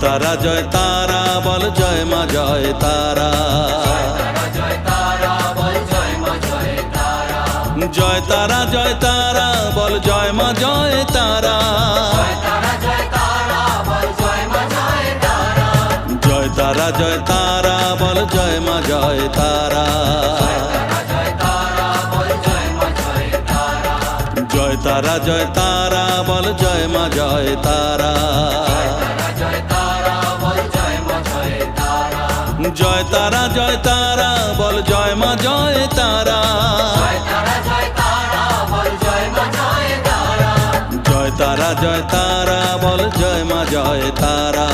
তারা জয় তারা বল জয় মা জয় তারা। জয় তারা জয় তারা বল জয় মা জয় তারা। জয় তারা জয় তারা বল জয় মা জয় তারা। জয় তারা জয় তারা বল জয় মা জয় তারা। জয় তারা জয় তারা বল জয় মা জয় তারা। জয় তারা জয় তারা বল জয় মা জয় তারা।